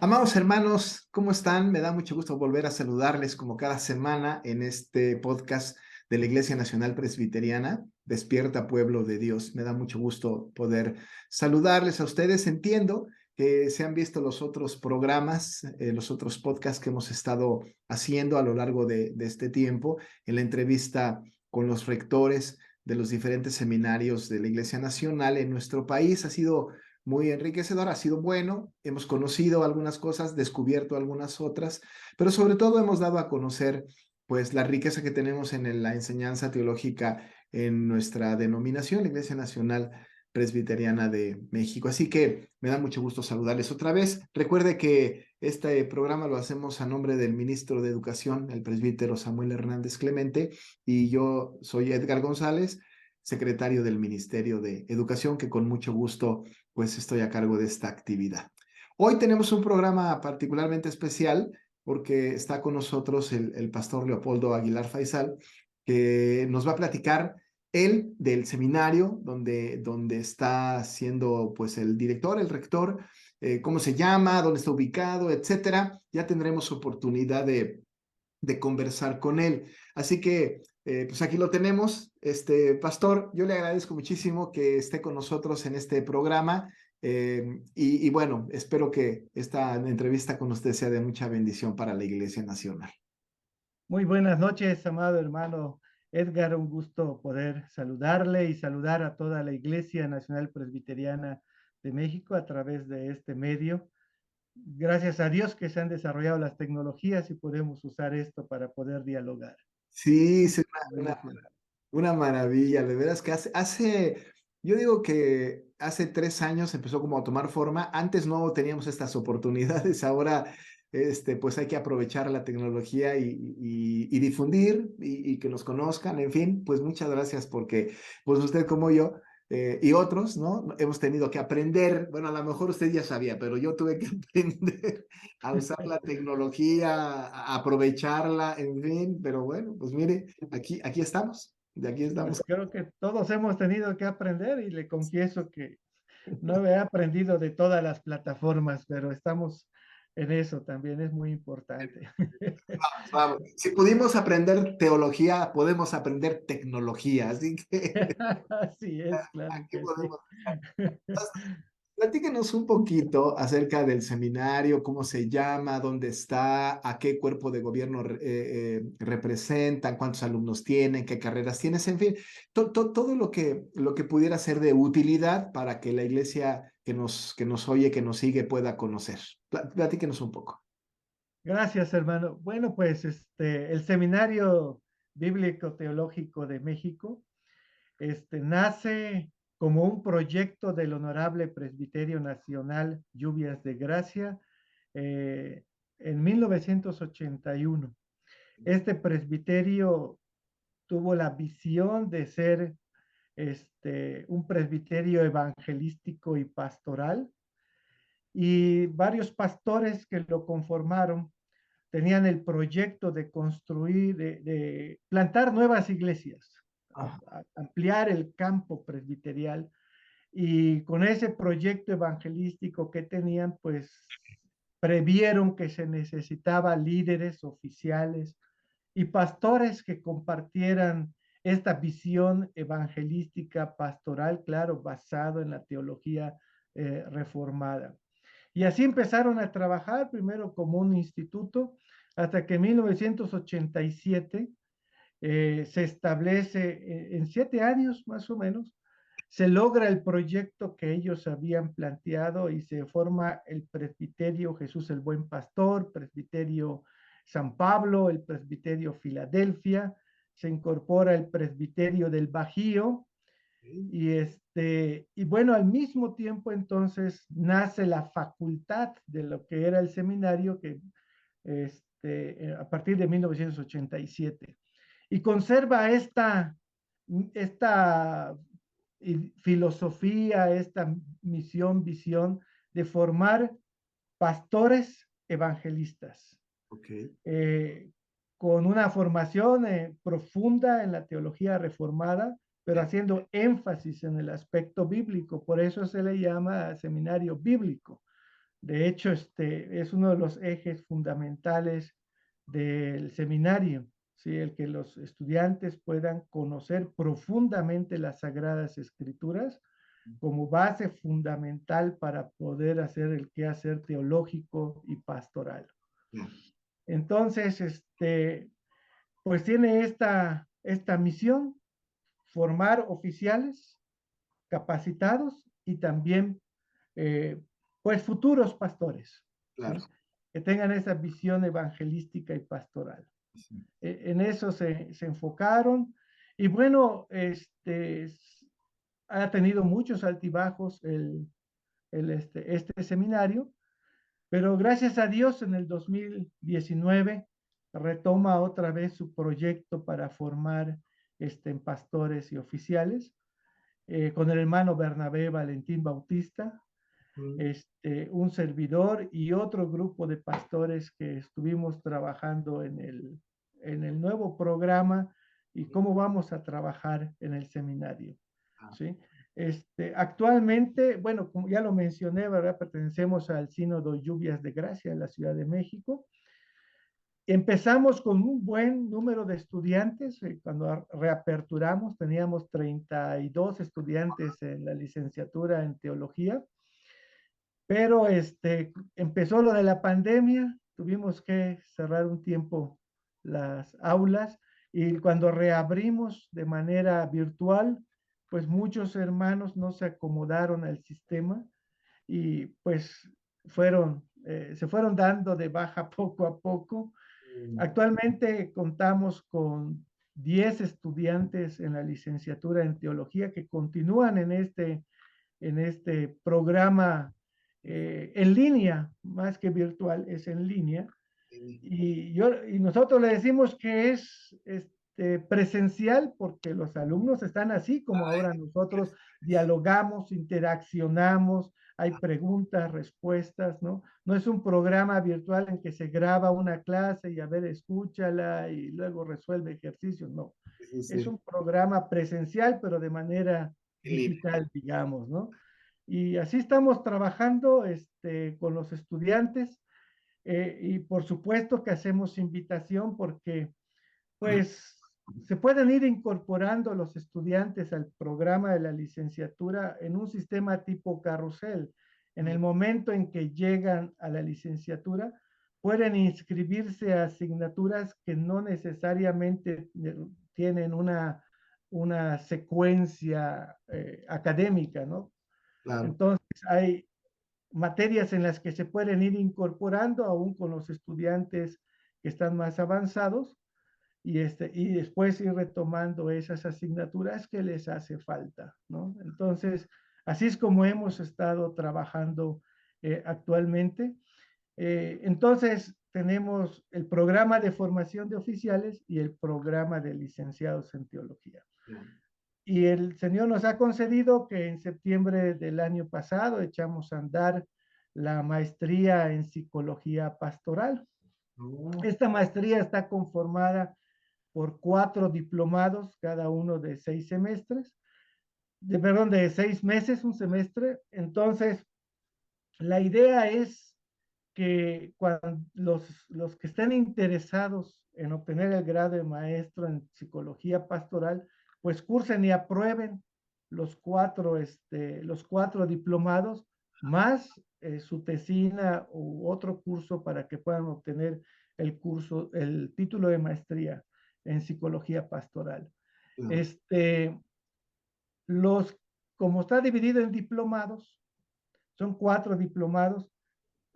Amados hermanos, ¿cómo están? Me da mucho gusto volver a saludarles como cada semana en este podcast de la Iglesia Nacional Presbiteriana, Despierta Pueblo de Dios. Me da mucho gusto poder saludarles a ustedes. Entiendo que se han visto los otros programas, los otros podcasts que hemos estado haciendo a lo largo de este tiempo, en la entrevista con los rectores de los diferentes seminarios de la Iglesia Nacional en nuestro país. Ha sido muy enriquecedor, ha sido bueno, hemos conocido algunas cosas, descubierto algunas otras, pero sobre todo hemos dado a conocer pues la riqueza que tenemos en la enseñanza teológica en nuestra denominación, la Iglesia Nacional Presbiteriana de México. Así que me da mucho gusto saludarles otra vez. Recuerde que este programa lo hacemos a nombre del ministro de Educación, el presbítero Samuel Hernández Clemente, y yo soy Edgar González, secretario del Ministerio de Educación, que con mucho gusto pues estoy a cargo de esta actividad. Hoy tenemos un programa particularmente especial porque está con nosotros el pastor Leopoldo Aguilar Faisal, que nos va a platicar él del seminario donde está siendo pues el director, el rector, cómo se llama, dónde está ubicado, etcétera. Ya tendremos oportunidad de conversar con él. Así que, pues aquí lo tenemos. Pastor, yo le agradezco muchísimo que esté con nosotros en este programa y bueno, espero que esta entrevista con usted sea de mucha bendición para la Iglesia Nacional. Muy buenas noches, amado hermano Edgar. Un gusto poder saludarle y saludar a toda la Iglesia Nacional Presbiteriana de México a través de este medio. Gracias a Dios que se han desarrollado las tecnologías y podemos usar esto para poder dialogar. Sí, es Bendiciones. una maravilla, de veras que yo digo que hace 3 años empezó como a tomar forma. Antes no teníamos estas oportunidades, ahora pues hay que aprovechar la tecnología y difundir y que nos conozcan. En fin, pues muchas gracias porque pues usted como yo y otros, ¿no? Hemos tenido que aprender, bueno, a lo mejor usted ya sabía, pero yo tuve que aprender a usar la tecnología, a aprovecharla, en fin, pero bueno, pues mire, aquí estamos, de aquí estamos. Pues creo que todos hemos tenido que aprender y le confieso que no he aprendido de todas las plataformas, pero estamos en eso también, es muy importante. Vamos, vamos. Si pudimos aprender teología, podemos aprender tecnología, así que Así es, claro aquí que sí. podemos. Platíquenos un poquito acerca del seminario, cómo se llama, dónde está, a qué cuerpo de gobierno representan, cuántos alumnos tienen, qué carreras tienen, en fin, todo lo que pudiera ser de utilidad para que la iglesia que nos oye, que nos sigue, pueda conocer. Platíquenos un poco. Gracias, hermano. Bueno, pues el Seminario Bíblico Teológico de México nace como un proyecto del Honorable Presbiterio Nacional Lluvias de Gracia eh, en 1981. Este presbiterio tuvo la visión de ser un presbiterio evangelístico y pastoral, y varios pastores que lo conformaron tenían el proyecto de construir, de plantar nuevas iglesias, Ah, ampliar el campo presbiterial, y con ese proyecto evangelístico que tenían, pues previeron que se necesitaba líderes oficiales y pastores que compartieran esta visión evangelística pastoral, claro, basado en la teología reformada. Y así empezaron a trabajar, primero como un instituto, hasta que en 1987 se establece, en 7 años más o menos, se logra el proyecto que ellos habían planteado y se forma el presbiterio Jesús el Buen Pastor, presbiterio San Pablo, el presbiterio Filadelfia, se incorpora el presbiterio del Bajío, ok. y bueno, al mismo tiempo entonces nace la facultad de lo que era el seminario, que a partir de 1987, y conserva esta filosofía, esta misión, visión de formar pastores evangelistas, Ok. eh, con una formación profunda en la teología reformada, pero haciendo énfasis en el aspecto bíblico. Por eso se le llama seminario bíblico, De hecho, es uno de los ejes fundamentales del seminario, ¿sí? El que los estudiantes puedan conocer profundamente las Sagradas Escrituras como base fundamental para poder hacer el quehacer teológico y pastoral. Entonces, pues tiene esta misión, formar oficiales capacitados y también, pues, futuros pastores, Claro. ¿sí? Que tengan esa visión evangelística y pastoral. En eso se enfocaron y bueno, ha tenido muchos altibajos este seminario, pero gracias a Dios en el 2019 retoma otra vez su proyecto para formar pastores y oficiales con el hermano Bernabé Valentín Bautista, un servidor y otro grupo de pastores que estuvimos trabajando en el nuevo programa y cómo vamos a trabajar en el seminario. ¿Sí? Actualmente, bueno, como ya lo mencioné, ¿verdad? Pertenecemos al Sínodo Lluvias de Gracia en la Ciudad de México. Empezamos con un buen número de estudiantes. Cuando reaperturamos teníamos 32 estudiantes en la licenciatura en teología, pero empezó lo de la pandemia, tuvimos que cerrar un tiempo las aulas y cuando reabrimos de manera virtual, pues muchos hermanos no se acomodaron al sistema y pues se fueron dando de baja poco a poco. Actualmente contamos con 10 estudiantes en la licenciatura en teología que continúan en este programa en línea, más que virtual, es en línea. Y nosotros le decimos que es presencial porque los alumnos están así como ahora nosotros dialogamos, interaccionamos, hay preguntas, respuestas, ¿no? No es un programa virtual en que se graba una clase y a ver, escúchala y luego resuelve ejercicios, no. Sí, Es sí. un programa presencial, pero de manera digital, digamos, ¿no? Y así estamos trabajando con los estudiantes y por supuesto que hacemos invitación porque pues se pueden ir incorporando los estudiantes al programa de la licenciatura en un sistema tipo carrusel. En el momento en que llegan a la licenciatura, pueden inscribirse a asignaturas que no necesariamente tienen una secuencia académica, ¿no? Claro. Entonces, hay materias en las que se pueden ir incorporando aún con los estudiantes que están más avanzados y después ir retomando esas asignaturas que les hace falta, ¿no? Entonces, así es como hemos estado trabajando actualmente. Entonces, tenemos el programa de formación de oficiales y el programa de licenciados en teología. Y el Señor nos ha concedido que en septiembre del año pasado echamos a andar la maestría en psicología pastoral. Esta maestría está conformada por 4 diplomados, cada uno de 6 semestres, perdón, de 6 meses, un semestre. Entonces, la idea es que cuando los que estén interesados en obtener el grado de maestro en psicología pastoral, pues cursen y aprueben los cuatro diplomados, más su tesina u otro curso para que puedan obtener el título de maestría en psicología pastoral. Claro. Este, los, como está dividido en diplomados, son 4 diplomados,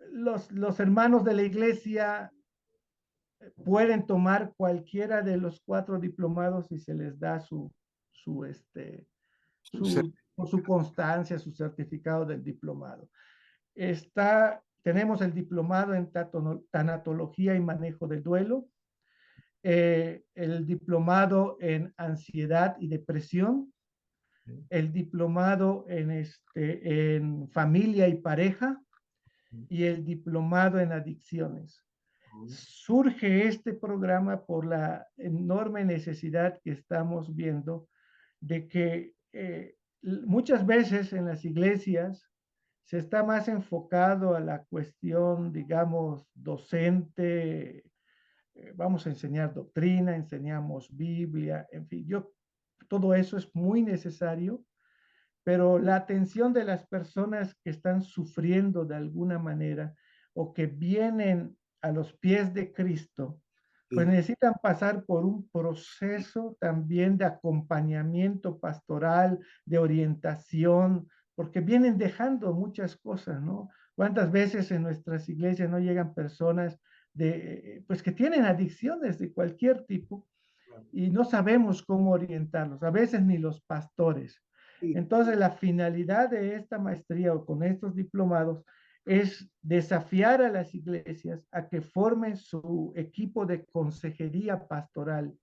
los hermanos de la iglesia pueden tomar cualquiera de los 4 diplomados y se les da por su constancia, su certificado del diplomado. Tenemos el diplomado en tanatología y manejo del duelo, el diplomado en ansiedad y depresión, el diplomado en familia y pareja y el diplomado en adicciones. Surge este programa por la enorme necesidad que estamos viendo de que muchas veces en las iglesias se está más enfocado a la cuestión, digamos, docente. Vamos a enseñar doctrina, enseñamos Biblia, en fin, todo eso es muy necesario, pero la atención de las personas que están sufriendo de alguna manera o que vienen a los pies de Cristo, pues Sí, necesitan pasar por un proceso también de acompañamiento pastoral, de orientación, porque vienen dejando muchas cosas, ¿no? ¿Cuántas veces en nuestras iglesias no llegan personas pues que tienen adicciones de cualquier tipo y no sabemos cómo orientarlos, a veces ni los pastores? sí, Entonces, la finalidad de esta maestría o con estos diplomados es desafiar a las iglesias a que formen su equipo de consejería pastoral,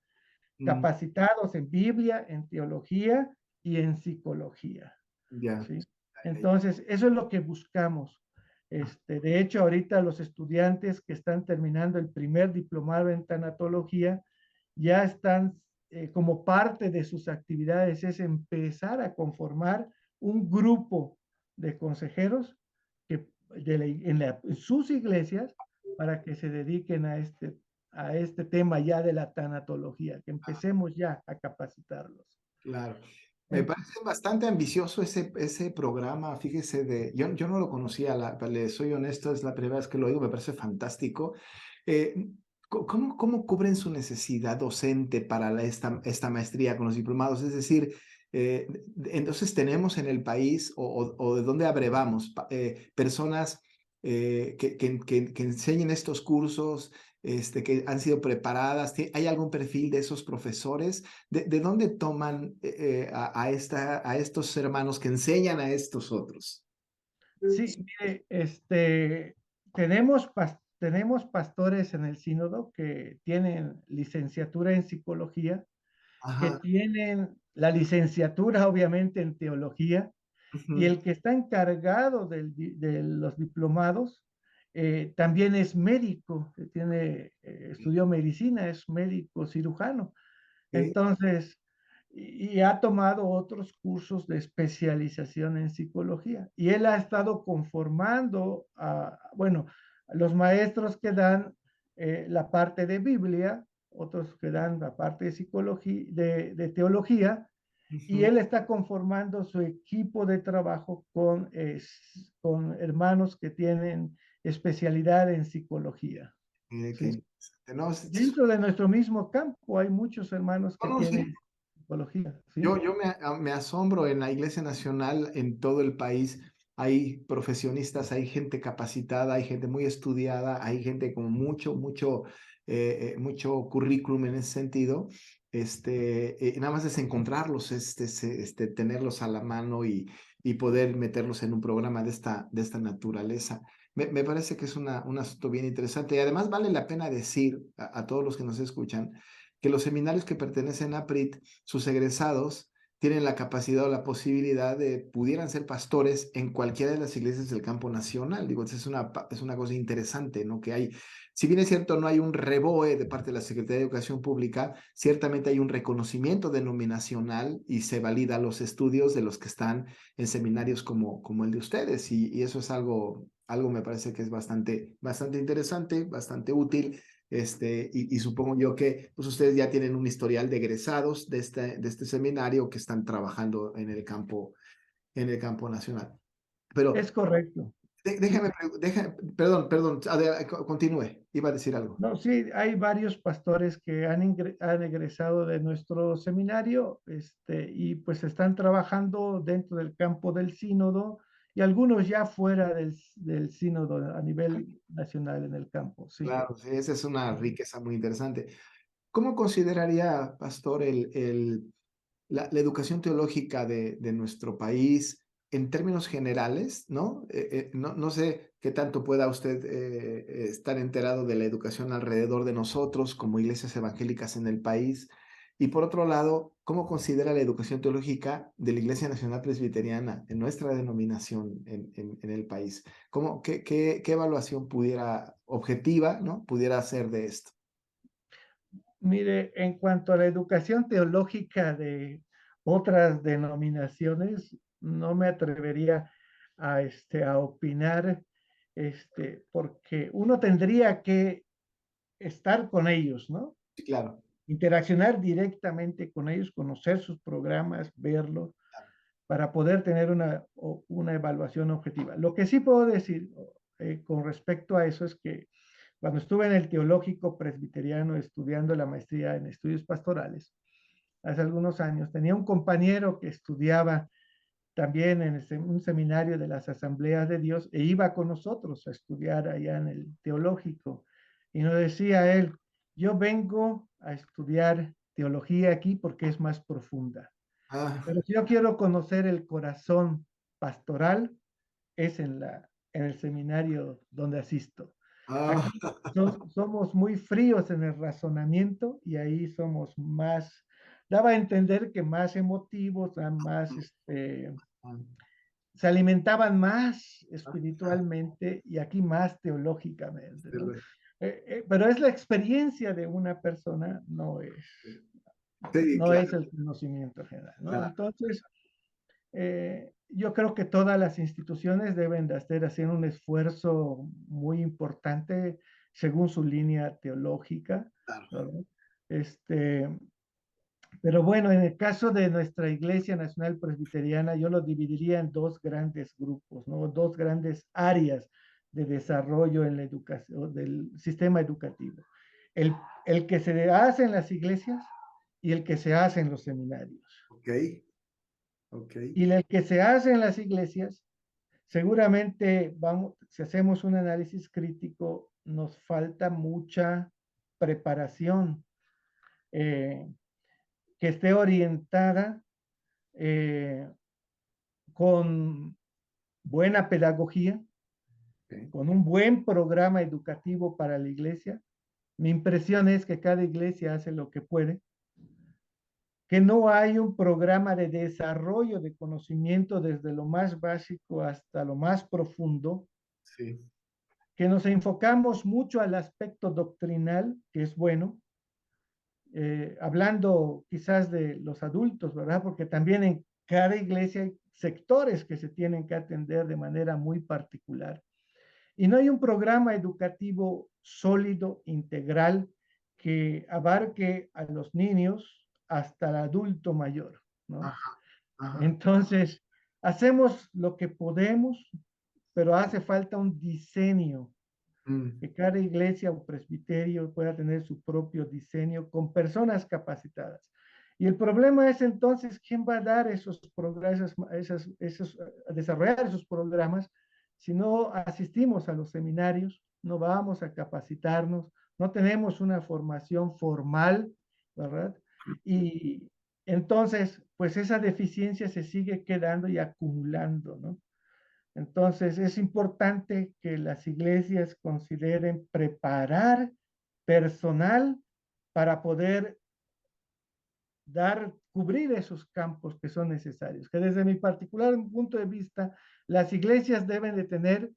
mm, capacitados en Biblia, en teología y en psicología, ya. ¿sí? Entonces, eso es lo que buscamos. De hecho, ahorita los estudiantes que están terminando el primer diplomado en tanatología ya están, como parte de sus actividades, es empezar a conformar un grupo de consejeros que, en sus iglesias para que se dediquen a este tema ya de la tanatología, que empecemos ya a capacitarlos. Claro. Me En- parece bastante ambicioso ese programa, fíjese, yo no lo conocía, le soy honesto, es la primera vez que lo oigo, me parece fantástico. Eh, ¿Cómo cubren su necesidad docente para esta maestría con los diplomados? Es decir, entonces tenemos en el país, o de dónde abrevamos, personas que enseñen estos cursos, que han sido preparadas. ¿Hay algún perfil de esos profesores? ¿De dónde toman a estos hermanos que enseñan a estos otros? sí, mire, tenemos pastores en el sínodo que tienen licenciatura en psicología, que Ajá. tienen la licenciatura obviamente en teología, y Ujú. el que está encargado de los diplomados también es médico, estudió medicina, es médico cirujano. Ok. Entonces, y ha tomado otros cursos de especialización en psicología. Y él ha estado conformando bueno, los maestros que dan la parte de Biblia, otros que dan la parte de psicología, de teología, y Ujú. él está conformando su equipo de trabajo con hermanos que tienen especialidad en psicología. Mire qué ¿Sí? interesante. No, Dentro de nuestro mismo campo hay muchos hermanos que no, sí. tienen psicología, ¿sí? Yo me asombro en la Iglesia Nacional, en todo el país. Hay profesionistas, hay gente capacitada, hay gente muy estudiada, hay gente con mucho currículum en ese sentido. Nada más es encontrarlos, tenerlos a la mano y poder meterlos en un programa de esta naturaleza. Me parece que es un asunto bien interesante y además vale la pena decir a todos los que nos escuchan que los seminarios que pertenecen a PRIT, sus egresados tienen la capacidad o la posibilidad pudieran ser pastores en cualquiera de las iglesias del campo nacional. Digo, es una cosa interesante, ¿no? Que hay, si bien es cierto, no hay un REBOE de parte de la Secretaría de Educación Pública, ciertamente hay un reconocimiento denominacional y se valida los estudios de los que están en seminarios como el de ustedes. Y eso es algo me parece que es bastante interesante, bastante útil. Y supongo yo que pues ustedes ya tienen un historial de egresados de este seminario que están trabajando en el campo nacional. Pero Es correcto. Sí. perdón, continúe, iba a decir algo. No, sí, hay varios pastores que han egresado de nuestro seminario, y pues están trabajando dentro del campo del sínodo y algunos ya fuera del sínodo a nivel nacional en el campo, sí. Claro, sí, esa es una riqueza muy interesante. ¿Cómo consideraría, pastor, la educación teológica de nuestro país en términos generales, ¿no? No sé qué tanto pueda usted estar enterado de la educación alrededor de nosotros como iglesias evangélicas en el país. Y por otro lado, ¿cómo considera la educación teológica de la Iglesia Nacional Presbiteriana en nuestra denominación en el país? ¿Qué evaluación objetiva, ¿no? pudiera hacer de esto? Mire, en cuanto a la educación teológica de otras denominaciones, no me atrevería a opinar, porque uno tendría que estar con ellos, ¿no? Sí, claro. Interaccionar directamente con ellos, conocer sus programas, verlos, para poder tener una evaluación objetiva. Lo que sí puedo decir con respecto a eso es que cuando estuve en el Teológico Presbiteriano estudiando la maestría en estudios pastorales, hace algunos años, tenía un compañero que estudiaba también en un seminario de las Asambleas de Dios e iba con nosotros a estudiar allá en el Teológico. Y nos decía él, yo vengo a estudiar teología aquí porque es más profunda. Ah, Pero si yo quiero conocer el corazón pastoral, es en el seminario donde asisto. ah, Aquí somos muy fríos en el razonamiento y ahí somos más, daba a entender que más emotivos, más, se alimentaban más espiritualmente y aquí más teológicamente, ¿no? Pero es la experiencia de una persona, sí, no es claro, el conocimiento general, ¿no? claro, Entonces, yo creo que todas las instituciones deben de hacer un esfuerzo muy importante según su línea teológica, claro. ¿verdad? Este, pero bueno, en el caso de nuestra Iglesia Nacional Presbiteriana, yo lo dividiría en dos grandes grupos, ¿no? Dos grandes áreas de desarrollo en la educación, del sistema educativo. El, el que se hace en las iglesias y el que se hace en los seminarios. Ok, ok. Y el que se hace en las iglesias, seguramente vamos, si hacemos un análisis crítico, nos falta mucha preparación que esté orientada eh, con buena pedagogía, Ok. con un buen programa educativo para la iglesia. Mi impresión es que cada iglesia hace lo que puede, que no hay un programa de desarrollo de conocimiento desde lo más básico hasta lo más profundo, Sí, que nos enfocamos mucho al aspecto doctrinal, que es bueno, hablando quizás de los adultos, ¿verdad? Porque también en cada iglesia hay sectores que se tienen que atender de manera muy particular. Y no hay un programa educativo sólido, integral, que abarque a los niños hasta el adulto mayor, ¿no? ajá, ajá. Entonces, hacemos lo que podemos, pero hace falta un diseño, Mm, que cada iglesia o presbiterio pueda tener su propio diseño con personas capacitadas. Y el problema es entonces quién va a dar esos programas, a desarrollar esos programas si no asistimos a los seminarios, no vamos a capacitarnos, no tenemos una formación formal, ¿verdad? Y entonces, pues esa deficiencia se sigue quedando y acumulando, ¿no? Entonces, es importante que las iglesias consideren preparar personal para poder cubrir esos campos que son necesarios. Que desde mi particular punto de vista, las iglesias deben de tener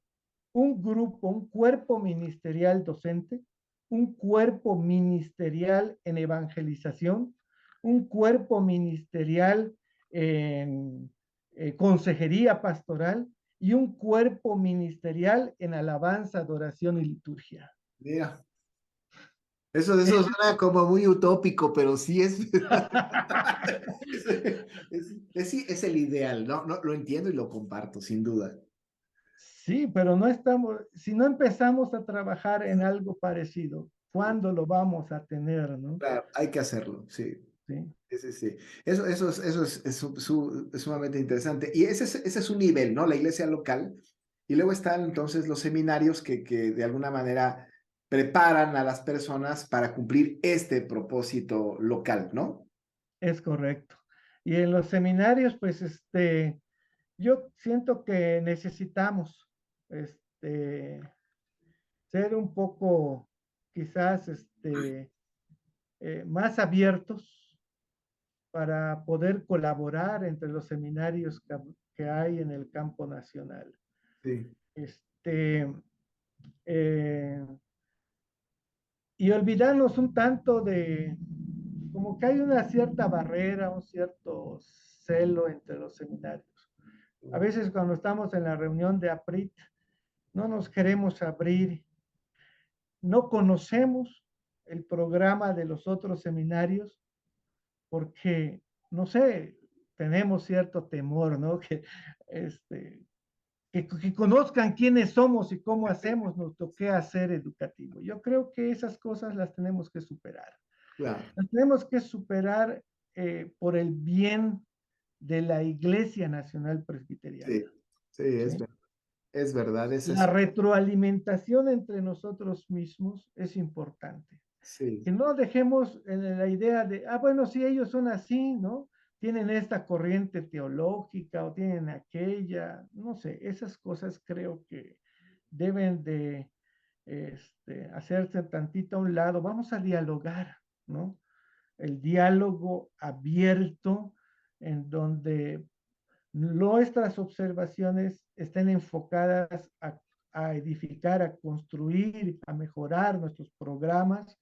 un grupo, un cuerpo ministerial docente, un cuerpo ministerial en evangelización, un cuerpo ministerial en consejería pastoral y un cuerpo ministerial en alabanza, adoración y liturgia. mira, eso suena como muy utópico, pero sí es, es, sí, es el ideal, ¿no? No, lo entiendo y lo comparto, sin duda. Sí, pero no estamos, si no empezamos a trabajar en algo parecido, ¿cuándo lo vamos a tener, no? Claro, hay que hacerlo, sí. Sí, Sí, sí, sí. Es sumamente interesante. Y ese es un nivel, ¿no? La iglesia local. Y luego están entonces los seminarios que de alguna manera preparan a las personas para cumplir este propósito local, ¿no? es correcto. Y en los seminarios, pues, yo siento que necesitamos, este, ser un poco, quizás, más abiertos para poder colaborar entre los seminarios que hay en el campo nacional. Sí, Este, eh, y olvidarnos un tanto de, como que hay una cierta barrera, un cierto celo entre los seminarios. A veces cuando estamos en la reunión de APRIT, no nos queremos abrir, no conocemos el programa de los otros seminarios porque, no sé, tenemos cierto temor, ¿no? Que conozcan quiénes somos y cómo hacemos nuestro quehacer educativo. Yo creo que esas cosas las tenemos que superar. Claro. Las tenemos que superar por el bien de la Iglesia Nacional Presbiteriana. Sí, sí, ¿Sí? es verdad, La retroalimentación entre nosotros mismos es importante. sí, Que no dejemos en la idea de, bueno, sí, ellos son así, ¿no? Tienen esta corriente teológica o tienen aquella, no sé, esas cosas creo que deben de hacerse tantito a un lado. Vamos a dialogar, ¿no? El diálogo abierto en donde nuestras observaciones estén enfocadas a edificar, a construir, a mejorar nuestros programas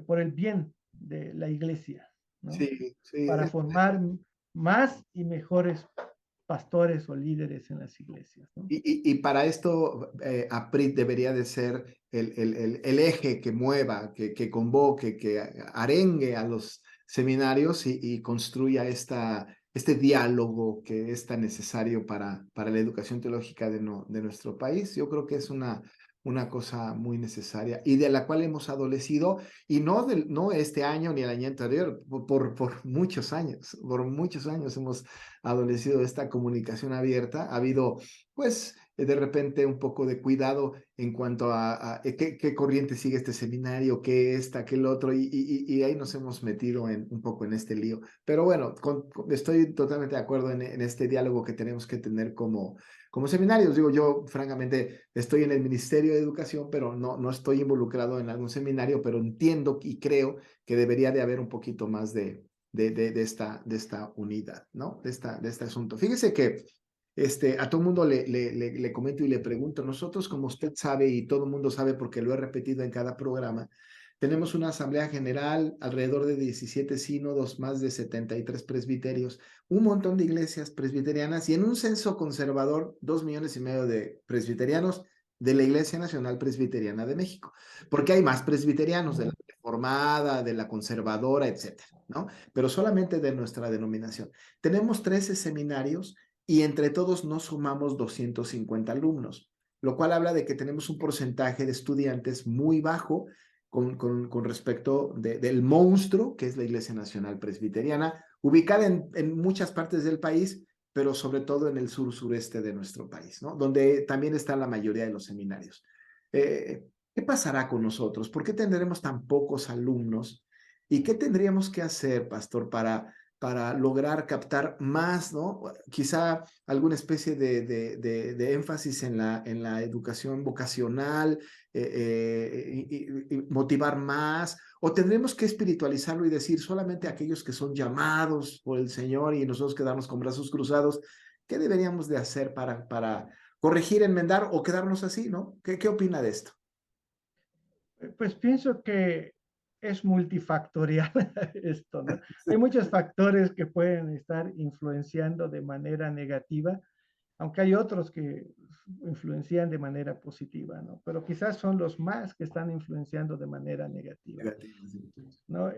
por el bien de la iglesia, ¿no? sí, sí. Para formar más y mejores pastores o líderes en las iglesias, ¿no? Y para esto, APRIT debería de ser el eje que mueva, que convoque, que arengue a los seminarios y construya este diálogo que es tan necesario para la educación teológica de nuestro país. Yo creo que es una cosa muy necesaria y de la cual hemos adolecido, y no este año ni el año anterior, por muchos años hemos adolecido esta comunicación abierta. Ha habido pues de repente un poco de cuidado en cuanto a qué corriente sigue este seminario, qué esta, qué el otro, y ahí nos hemos metido un poco en este lío. Pero bueno, estoy totalmente de acuerdo en este diálogo que tenemos que tener como seminarios. Digo, yo francamente estoy en el Ministerio de Educación, pero no estoy involucrado en algún seminario, pero entiendo y creo que debería de haber un poquito más de esta unidad, ¿no? De este asunto. Fíjese que a todo el mundo le comento y le pregunto, nosotros, como usted sabe y todo el mundo sabe porque lo he repetido en cada programa, tenemos una asamblea general, alrededor de 17 sínodos, más de 73 presbiterios, un montón de iglesias presbiterianas y en un censo conservador, 2,5 millones de presbiterianos de la Iglesia Nacional Presbiteriana de México, porque hay más presbiterianos de la reformada, de la conservadora, etcétera, ¿no? Pero solamente de nuestra denominación. Tenemos 13 seminarios y entre todos nos sumamos 250 alumnos, lo cual habla de que tenemos un porcentaje de estudiantes muy bajo con respecto del monstruo que es la Iglesia Nacional Presbiteriana, ubicada en muchas partes del país, pero sobre todo en el sur-sureste de nuestro país, ¿no? Donde también está la mayoría de los seminarios. ¿Qué pasará con nosotros? ¿Por qué tendremos tan pocos alumnos? ¿Y qué tendríamos que hacer, pastor, para lograr captar más, ¿no? Quizá alguna especie de énfasis en la educación vocacional, y motivar más, o tendremos que espiritualizarlo y decir solamente aquellos que son llamados por el Señor y nosotros quedarnos con brazos cruzados. ¿Qué deberíamos de hacer para corregir, enmendar o quedarnos así, ¿no? ¿Qué opina de esto? Pues pienso que es multifactorial esto, ¿no? Hay muchos factores que pueden estar influenciando de manera negativa, aunque hay otros que influencian de manera positiva, ¿no? Pero quizás son los más que están influenciando de manera negativa, Negativo, sí. ¿no?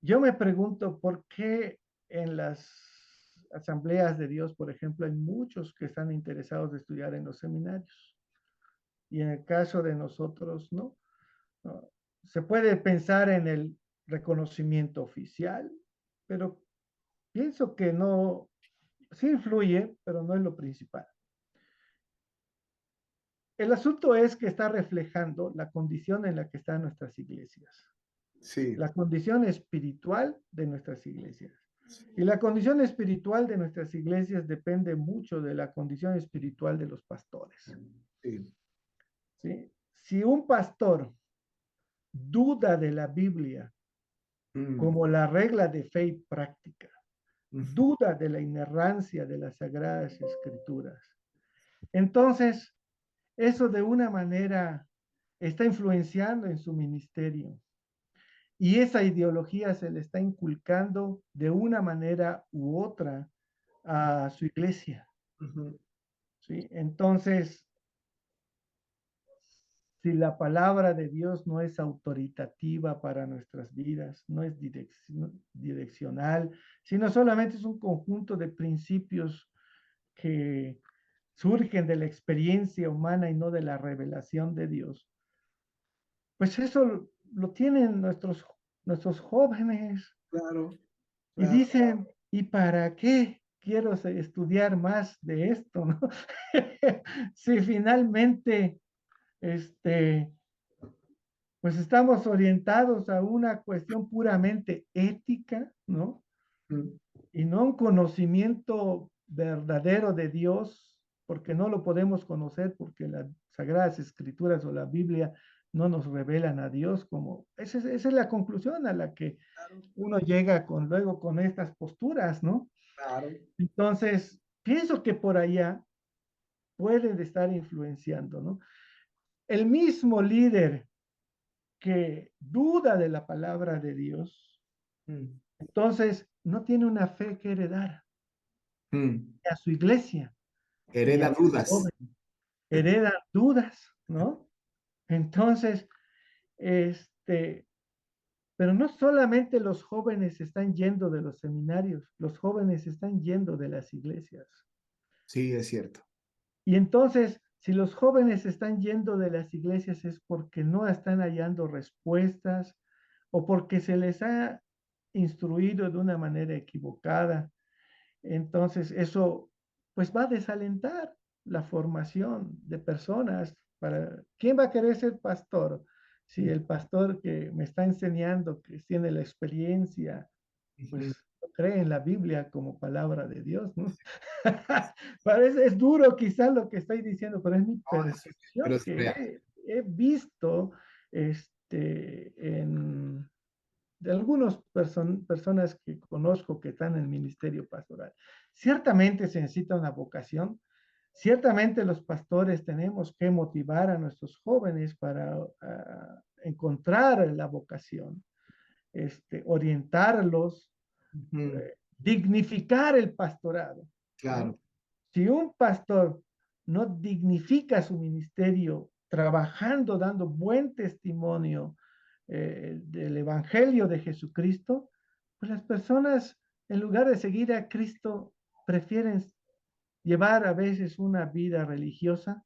Yo me pregunto por qué en las asambleas de Dios, por ejemplo, hay muchos que están interesados de estudiar en los seminarios y en el caso de nosotros, ¿no? ¿No? Se puede pensar en el reconocimiento oficial, pero pienso que no, sí influye, pero no es lo principal. El asunto es que está reflejando la condición en la que están nuestras iglesias, Sí, la condición espiritual de nuestras iglesias. Y la condición espiritual de nuestras iglesias depende mucho de la condición espiritual de los pastores. sí. ¿Sí? Si un pastor duda de la Biblia Mm, como la regla de fe y práctica, mm, duda de la inerrancia de las sagradas escrituras, entonces eso de una manera está influenciando en su ministerio y esa ideología se le está inculcando de una manera u otra a su iglesia, Ujú. ¿sí? Entonces, si la palabra de Dios no es autoritativa para nuestras vidas, no es direccional, sino solamente es un conjunto de principios que surgen de la experiencia humana y no de la revelación de Dios, pues eso lo tienen nuestros jóvenes Claro, y claro. dicen, ¿y para qué quiero estudiar más de esto, no? Si finalmente, este, pues estamos orientados a una cuestión puramente ética, ¿no? Mm, Y no un conocimiento verdadero de Dios, porque no lo podemos conocer porque las Sagradas Escrituras o la Biblia no nos revelan a Dios como, esa es la conclusión a la que claro, uno llega luego con estas posturas, ¿no? claro. Entonces, pienso que por allá pueden estar influenciando, ¿no? El mismo líder que duda de la palabra de Dios, Mm, entonces no tiene una fe que heredar mm. a su iglesia ni a Hereda sus dudas. jóvenes. Heredan dudas, ¿no? Entonces, este, pero no solamente los jóvenes están yendo de los seminarios, los jóvenes están yendo de las iglesias. Sí, es cierto. Y entonces, si los jóvenes están yendo de las iglesias es porque no están hallando respuestas o porque se les ha instruido de una manera equivocada. Entonces, eso pues va a desalentar la formación de personas para ¿quién va a querer ser pastor? Si Mm, el pastor que me está enseñando, que tiene la experiencia, ujú. pues no cree en la Biblia como palabra de Dios, ¿no? Parece, es duro quizás lo que estoy diciendo, pero es mi No, pero percepción es que real. he visto de algunas personas que conozco que están en el ministerio pastoral. Ciertamente se necesita una vocación, ciertamente los pastores tenemos que motivar a nuestros jóvenes para encontrar la vocación, orientarlos, Ujú. dignificar el pastorado, Claro, ¿no? Si un pastor no dignifica su ministerio trabajando, dando buen testimonio del Evangelio de Jesucristo, pues las personas, en lugar de seguir a Cristo, prefieren llevar a veces una vida religiosa,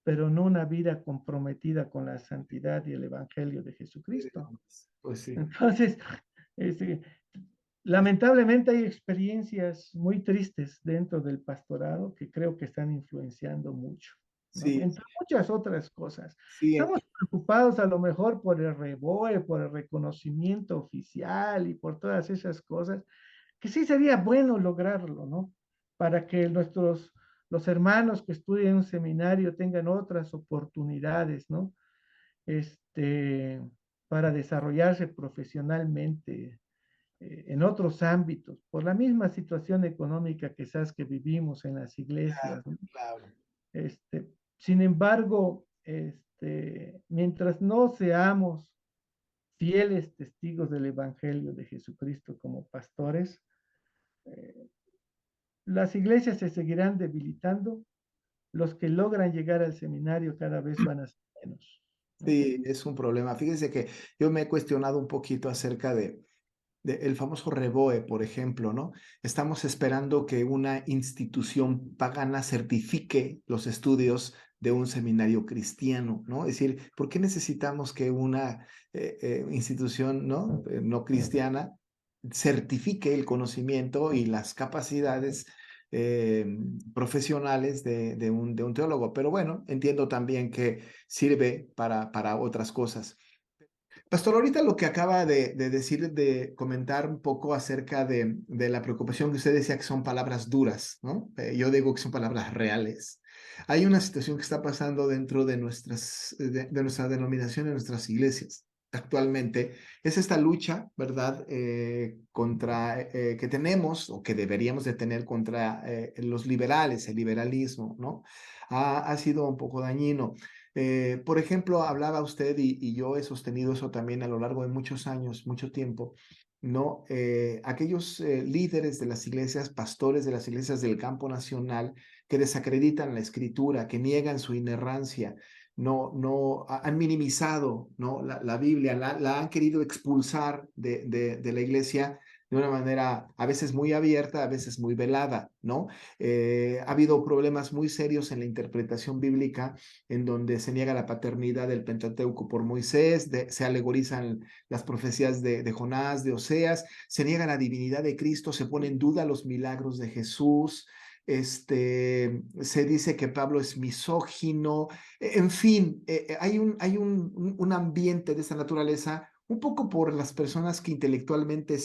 pero no una vida comprometida con la santidad y el Evangelio de Jesucristo. pues sí. Entonces, este, lamentablemente hay experiencias muy tristes dentro del pastorado que creo que están influenciando mucho, ¿no? Sí, Entre muchas otras cosas. sí, Estamos preocupados a lo mejor por el REBOE, por el reconocimiento oficial y por todas esas cosas, que sí sería bueno lograrlo, ¿no? Para que los hermanos que estudian en un seminario tengan otras oportunidades, ¿no? Este, para desarrollarse profesionalmente en otros ámbitos, por la misma situación económica quizás que vivimos en las iglesias, ¿no? claro. Sin embargo, mientras no seamos fieles testigos del Evangelio de Jesucristo como pastores, eh, las iglesias se seguirán debilitando, los que logran llegar al seminario cada vez van a ser menos, ¿no? Sí, es un problema. Fíjese que yo me he cuestionado un poquito acerca de el famoso REBOE, por ejemplo, ¿no? Estamos esperando que una institución pagana certifique los estudios de un seminario cristiano, ¿no? Es decir, ¿por qué necesitamos que una institución, ¿no? No cristiana certifique el conocimiento y las capacidades eh, profesionales de un teólogo? Pero bueno, entiendo también que sirve para otras cosas. Pastor, ahorita lo que acaba de decir, de comentar un poco acerca de la preocupación que usted decía que son palabras duras, ¿no? Yo digo que son palabras reales. Hay una situación que está pasando dentro de de nuestra denominación, de nuestras iglesias actualmente. Es esta lucha, ¿verdad? Que tenemos o que deberíamos de tener contra los liberales, el liberalismo, ¿no? Ha sido un poco dañino. Por ejemplo, hablaba usted y yo he sostenido eso también a lo largo de muchos años, mucho tiempo, ¿no? Aquellos líderes de las iglesias, pastores de las iglesias del campo nacional, que desacreditan la escritura, que niegan su inerrancia, han minimizado, ¿no? La Biblia, la han querido expulsar de la iglesia de una manera a veces muy abierta, a veces muy velada, ¿no? Ha habido problemas muy serios en la interpretación bíblica, en donde se niega la paternidad del Pentateuco por Moisés, se alegorizan las profecías de Jonás, de Oseas, se niega la divinidad de Cristo, se pone en duda los milagros de Jesús, se dice que Pablo es misógino, en fin, hay un ambiente de esta naturaleza, un poco por las personas que intelectualmente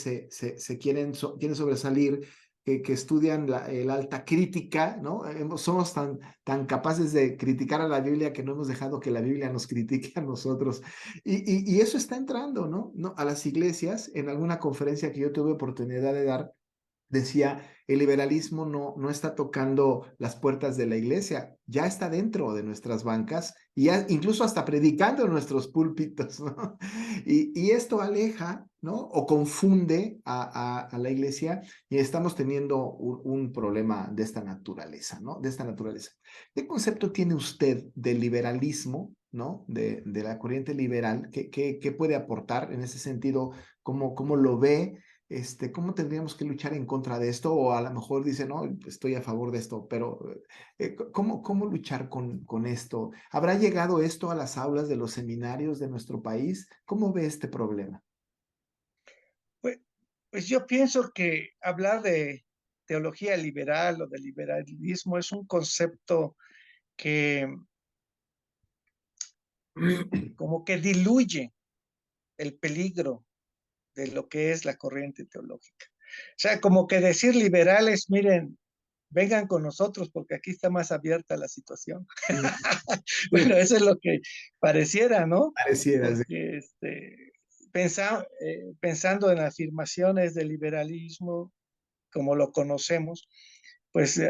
quieren sobresalir, que estudian el alta crítica, ¿no? Somos tan capaces de criticar a la Biblia que no hemos dejado que la Biblia nos critique a nosotros. Y eso está entrando, ¿no? ¿no? A las iglesias. En alguna conferencia que yo tuve oportunidad de dar, decía, el liberalismo no está tocando las puertas de la iglesia, ya está dentro de nuestras bancas y incluso hasta predicando en nuestros púlpitos, ¿no? Y esto aleja, ¿no? O confunde a la iglesia, y estamos teniendo un problema de esta naturaleza, ¿no? De esta naturaleza. ¿Qué concepto tiene usted del liberalismo, ¿no? De la corriente liberal? ¿Qué puede aportar en ese sentido? ¿Cómo lo ve? ¿Cómo tendríamos que luchar en contra de esto? O a lo mejor dice, no, estoy a favor de esto, pero ¿cómo luchar con esto? ¿Habrá llegado esto a las aulas de los seminarios de nuestro país? ¿Cómo ve este problema? Pues, pues yo pienso que hablar de teología liberal o de liberalismo es un concepto que como que diluye el peligro de lo que es la corriente teológica. O sea, como que decir liberales, miren, vengan con nosotros porque aquí está más abierta la situación. Bueno, eso es lo que pareciera, ¿no? Pareciera, sí. Porque pensando en afirmaciones del liberalismo como lo conocemos, pues,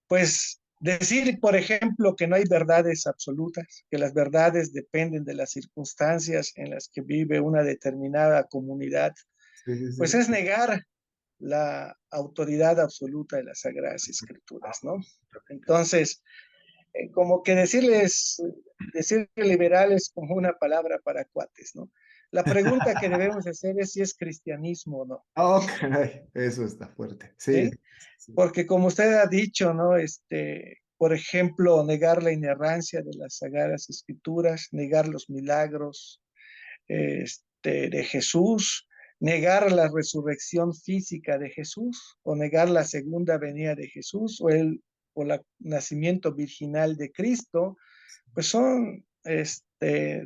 pues decir, por ejemplo, que no hay verdades absolutas, que las verdades dependen de las circunstancias en las que vive una determinada comunidad, Sí, sí, pues sí. es negar la autoridad absoluta de las Sagradas Escrituras, ¿no? Entonces, como que decir liberal es como una palabra para cuates, ¿no? La pregunta que debemos hacer es si es cristianismo o no, Oh, caray, eso está fuerte. Sí, ¿sí? sí. Porque como usted ha dicho, ¿no? Por ejemplo, negar la inerrancia de las Sagradas Escrituras, negar los milagros, de Jesús, negar la resurrección física de Jesús, o negar la segunda venida de Jesús, o el nacimiento virginal de Cristo, pues son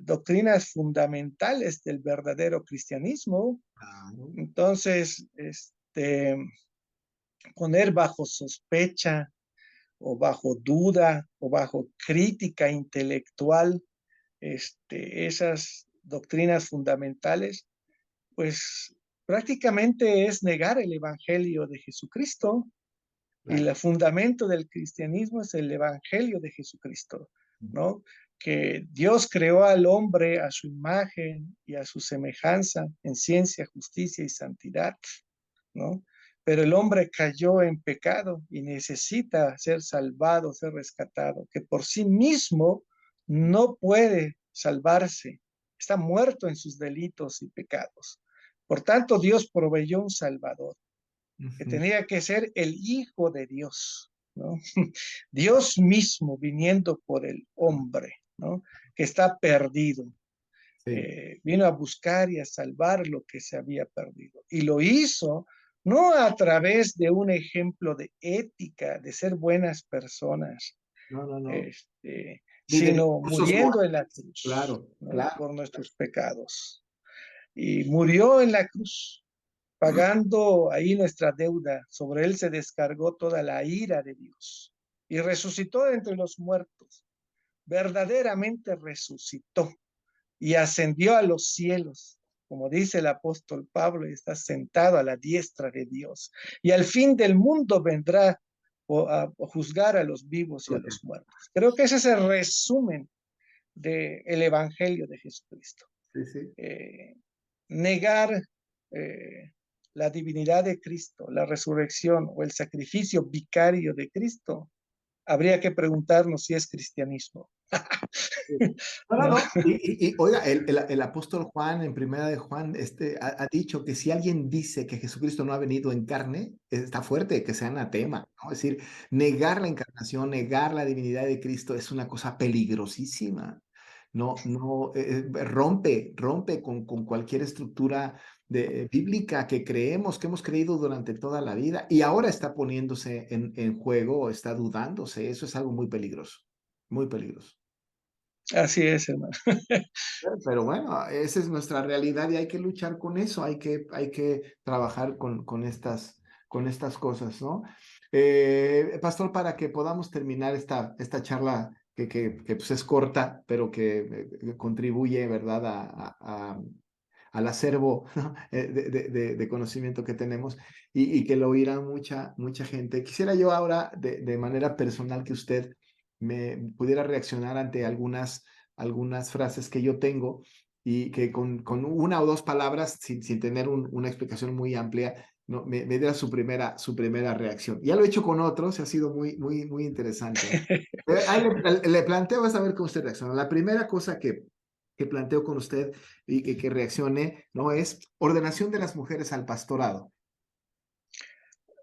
doctrinas fundamentales del verdadero cristianismo. Claro. Entonces, poner bajo sospecha o bajo duda o bajo crítica intelectual esas doctrinas fundamentales, pues prácticamente es negar el Evangelio de Jesucristo. Y Claro. el fundamento del cristianismo es el Evangelio de Jesucristo, ¿no? Que Dios creó al hombre a su imagen y a su semejanza en ciencia, justicia y santidad, ¿no? Pero el hombre cayó en pecado y necesita ser salvado, ser rescatado, que por sí mismo no puede salvarse, está muerto en sus delitos y pecados. Por tanto, Dios proveyó un Salvador, que Ujú. tenía que ser el Hijo de Dios, ¿no? Dios mismo viniendo por el hombre, ¿no? Que está perdido. Sí. Vino a buscar y a salvar lo que se había perdido. Y lo hizo no a través de un ejemplo de ética, de ser buenas personas, No, no, no. Ni de sino discursos muriendo en la morales. cruz, Claro, ¿no? claro. Por nuestros pecados. Y murió en la cruz, pagando ahí nuestra deuda. Sobre él se descargó toda la ira de Dios. Y resucitó de entre los muertos. Verdaderamente resucitó y ascendió a los cielos, como dice el apóstol Pablo, y está sentado a la diestra de Dios. Y al fin del mundo vendrá a juzgar a los vivos y a los muertos. Creo que ese es el resumen del Evangelio de Jesucristo. Sí, sí. Eh, negar la divinidad de Cristo, la resurrección o el sacrificio vicario de Cristo, habría que preguntarnos si es cristianismo. No, no, ¿No? no. Oiga, el apóstol Juan, en primera de Juan, ha dicho que si alguien dice que Jesucristo no ha venido en carne, está fuerte, que sea anatema, ¿no? Es decir, negar la encarnación, negar la divinidad de Cristo es una cosa peligrosísima. No, no, rompe con cualquier estructura bíblica que creemos, que hemos creído durante toda la vida y ahora está poniéndose en juego, está dudándose. Eso es algo muy peligroso, muy peligroso. Así es, hermano. Pero bueno, esa es nuestra realidad y hay que luchar con eso, hay que trabajar con estas cosas, ¿no? Pastor, para que podamos terminar esta charla que pues es corta, pero que contribuye, ¿verdad?, al acervo, ¿no? de conocimiento que tenemos y que lo oirá mucha gente. Quisiera yo ahora, de manera personal, que usted me pudiera reaccionar ante algunas frases que yo tengo y que con una o dos palabras, sin tener una explicación muy amplia, no, me diera su primera reacción. Ya lo he hecho con otros, ha sido muy interesante. Ahí le planteo, vas a ver cómo usted reacciona. La primera cosa que planteo con usted y que reaccione, ¿no? Es ordenación de las mujeres al pastorado.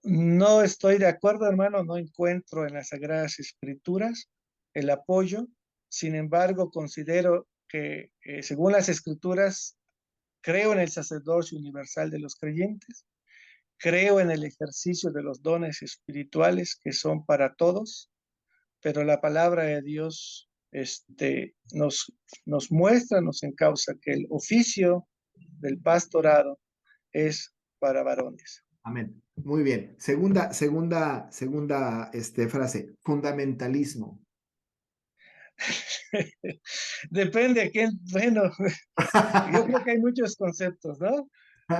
No estoy de acuerdo, hermano, no encuentro en las Sagradas Escrituras el apoyo. Sin embargo, considero que, según las Escrituras, creo en el sacerdocio universal de los creyentes, creo en el ejercicio de los dones espirituales que son para todos, pero la palabra de Dios nos muestra, nos encausa que el oficio del pastorado es para varones. Amén. Muy bien. Segunda frase, fundamentalismo. Depende a quién, bueno, yo creo que hay muchos conceptos, ¿no?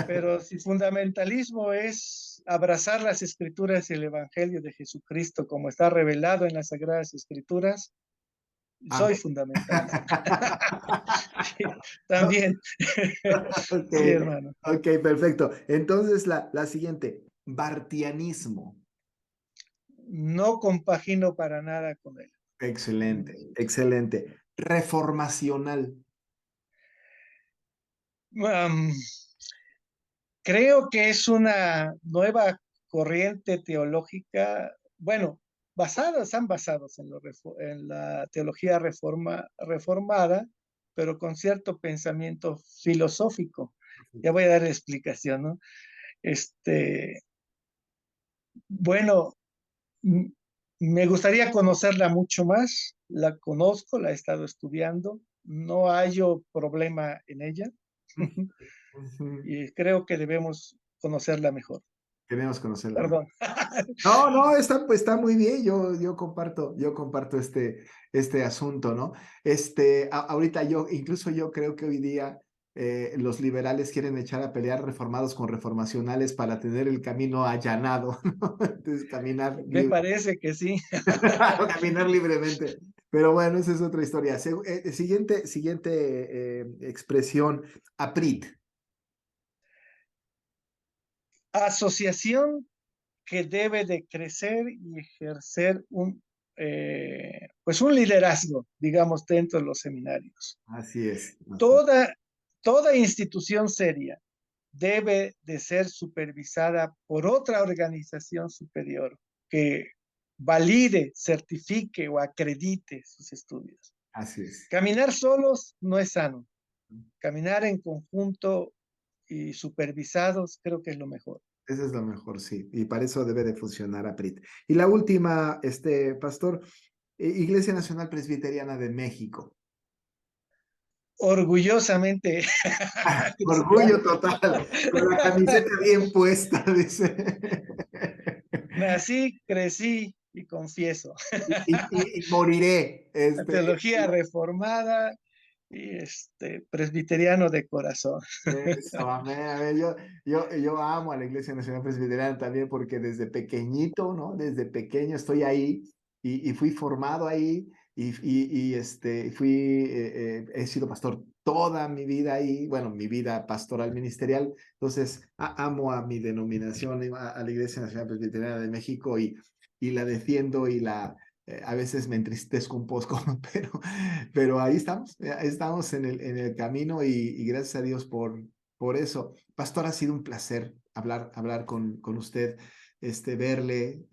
Pero si fundamentalismo es abrazar las escrituras y el evangelio de Jesucristo como está revelado en las Sagradas Escrituras, soy Amén. fundamentalista. Sí, también. Ok, Sí, hermano. ok, perfecto. Entonces, la siguiente, bartianismo. No compagino para nada con él. Excelente, excelente. Reformacional. Um, Creo que es una nueva corriente teológica, bueno, están basados en la teología reformada, pero con cierto pensamiento filosófico. Ya voy a dar explicación, ¿no? Bueno, me gustaría conocerla mucho más. La conozco, la he estado estudiando, no hallo problema en ella Ujú. y creo que debemos conocerla mejor. Queremos conocerla más. Perdón. No, no, está muy bien. Yo comparto este asunto, ¿no? Ahorita incluso yo creo que hoy día los liberales quieren echar a pelear reformados con reformacionales para tener el camino allanado, ¿no? Entonces, Me parece que sí. caminar libremente. Pero bueno, esa es otra historia. Siguiente expresión, APRIT. Asociación que debe de crecer y ejercer pues un liderazgo, digamos, dentro de los seminarios. Así es. Toda institución seria debe de ser supervisada por otra organización superior que valide, certifique o acredite sus estudios. Así es. Caminar solos no es sano. Caminar en conjunto y supervisados creo que es lo mejor. Eso es lo mejor, sí. Y para eso debe de funcionar APRIT. Y la última, pastor, Iglesia Nacional Presbiteriana de México. Orgullosamente Orgullo cristiano. total, con la camiseta bien puesta, dice. Nací, crecí y confieso. Y moriré. La teología reformada y presbiteriano de corazón. Eso, amén, amén. Yo amo a la Iglesia Nacional Presbiteriana también porque desde pequeñito, ¿no? Desde pequeño estoy ahí y fui formado ahí he sido pastor toda mi vida ahí, bueno, mi vida pastoral ministerial, entonces amo a mi denominación, a la Iglesia Nacional Presbiteriana de México y la defiendo y a veces me entristezco un poco, pero ahí estamos en el camino y gracias a Dios por eso. Pastor, ha sido un placer hablar con usted, verle,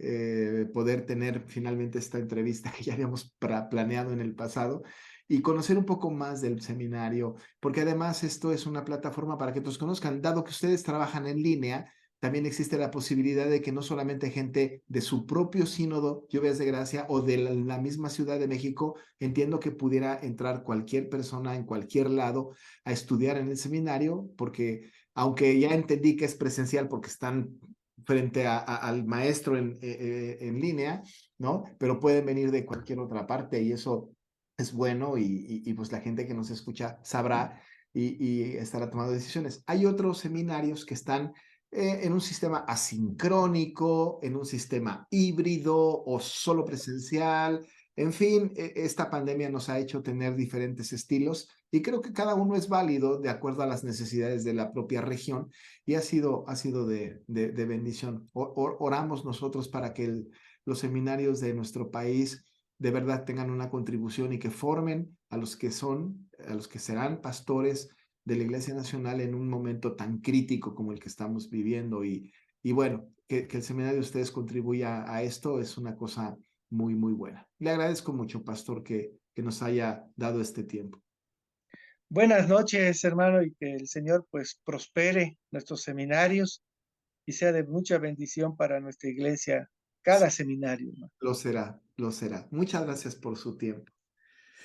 poder tener finalmente esta entrevista que ya habíamos planeado en el pasado y conocer un poco más del seminario, porque además esto es una plataforma para que todos conozcan, dado que ustedes trabajan en línea. También existe la posibilidad de que no solamente gente de su propio sínodo, Lluvias de Gracia, o de la misma Ciudad de México, entiendo que pudiera entrar cualquier persona en cualquier lado a estudiar en el seminario, porque aunque ya entendí que es presencial porque están frente al maestro en línea, ¿no? Pero pueden venir de cualquier otra parte y eso es bueno y pues la gente que nos escucha sabrá y estará tomando decisiones. Hay otros seminarios que están en un sistema asincrónico, en un sistema híbrido o solo presencial. En fin, esta pandemia nos ha hecho tener diferentes estilos y creo que cada uno es válido de acuerdo a las necesidades de la propia región y ha sido de bendición. Oramos nosotros para que los seminarios de nuestro país de verdad tengan una contribución y que formen a los que serán pastores de la Iglesia Nacional en un momento tan crítico como el que estamos viviendo. Y bueno, que el seminario de ustedes contribuya a esto es una cosa muy, muy buena. Le agradezco mucho, pastor, que nos haya dado este tiempo. Buenas noches, hermano, y que el Señor pues prospere nuestros seminarios y sea de mucha bendición para nuestra iglesia, cada seminario, hermano. Lo será, lo será. Muchas gracias por su tiempo.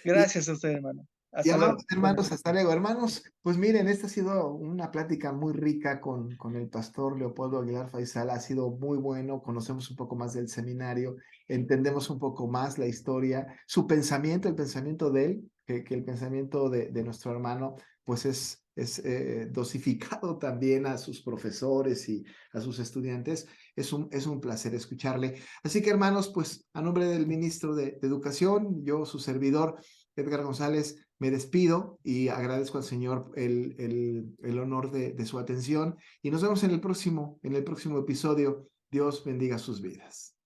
Gracias a usted, hermano. Y Hasta amados luego. hermanos, hasta luego. Hermanos, pues miren, esta ha sido una plática muy rica con el pastor Leopoldo Aguilar Faisal. Ha sido muy bueno, conocemos un poco más del seminario, entendemos un poco más la historia, su pensamiento, el pensamiento de él, que el pensamiento de nuestro hermano, pues es dosificado también a sus profesores y a sus estudiantes. Es un placer escucharle. Así que hermanos, pues a nombre del ministro de Educación, yo, su servidor, Edgar González, me despido y agradezco al Señor el honor de su atención y nos vemos en el próximo episodio. Dios bendiga sus vidas.